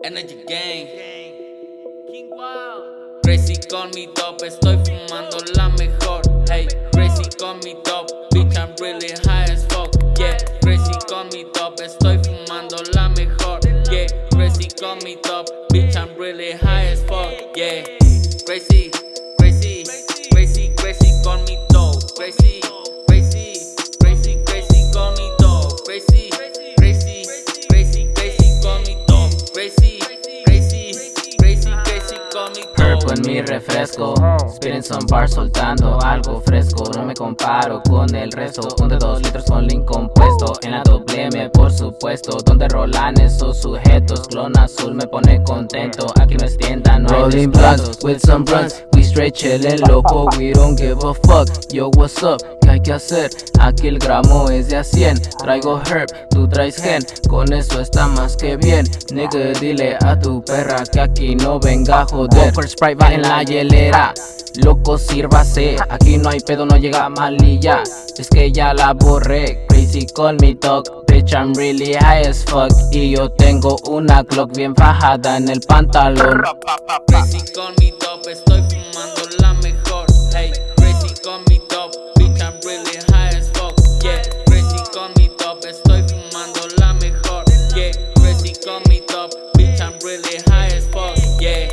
Energy Gang, Crazy con mi top, estoy fumando la mejor. Hey, crazy con mi top, bitch I'm really high as fuck. Yeah, crazy con mi top, estoy fumando la mejor. Yeah, crazy con mi top, bitch I'm really high as fuck. Yeah, crazy, crazy, crazy, crazy con mi top. Crazy, crazy, crazy, crazy con mi top. Crazy, crazy, crazy, crazy con mi top. Crazy, crazy, crazy, crazy con mi top. Purple en mi refresco, spitting some bars soltando algo fresco. No me comparo con el resto, un de 2 litros con link compuesto. En la doble M por supuesto, donde rolan esos sujetos. Clon azul me pone contento, aquí no es tienda, no hay Rolling descuentos. blunts with some blunts, we straight chillin' loco, we don't give a fuck. Yo, what's up? ¿Qué hay que hacer? Aquí el gramo es de a 100. Traigo herb, tú traes gen, con eso está más que bien. Nigga, dile a tu perra que aquí no venga a joder. Walker Sprite va en la hielera, loco sírvase, aquí no hay pedo, no llega malilla. Es que ya la borré, crazy con mi talk, bitch I'm really high as fuck. Y yo tengo una Glock bien fajada en el pantalón. Crazy con mi top, estoy fumando la mejor. Hey, crazy con mi top, bitch I'm really high as fuck. Yeah, crazy con mi top, estoy fumando la mejor. Yeah, crazy con mi top, bitch I'm really high as fuck. Yeah,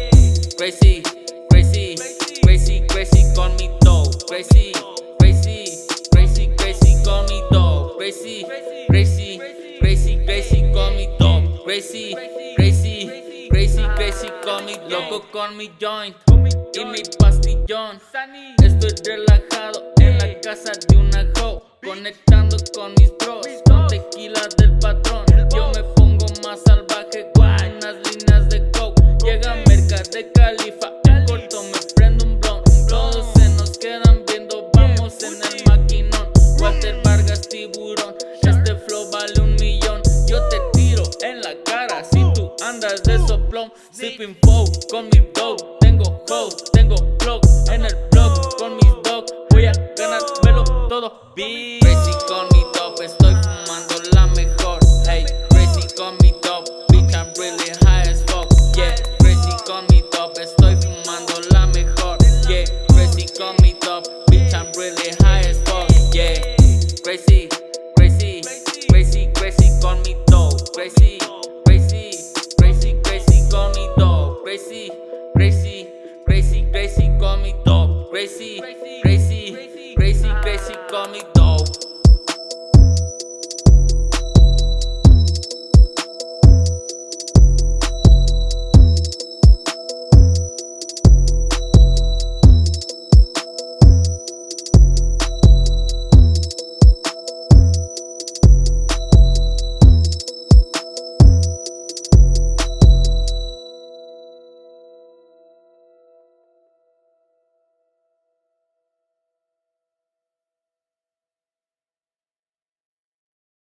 crazy, crazy, crazy, crazy con mi top. Crazy, crazy, crazy, crazy con mi top. Crazy, crazy, crazy, crazy con mi top. Crazy, crazy, crazy, crazy con mi loco con mi joint y mi pastillón. Estoy relajado en la casa de una hoe, conectando con mis bros, con tequila del patrón. Yo me pongo más salvaje con unas líneas de coke. Llega merca de Califa, en corto me prendo un blon. Todos se nos quedan viendo, vamos en el maquinón. Walter Vargas tiburón, este flow vale 1 millón. Yo te tiro en la cara si tú andas de soplón. Sipping flow con mi dope, tengo hoes, tengo plug en el blog con mis dogs. Voy a ganármelo todo, bitch.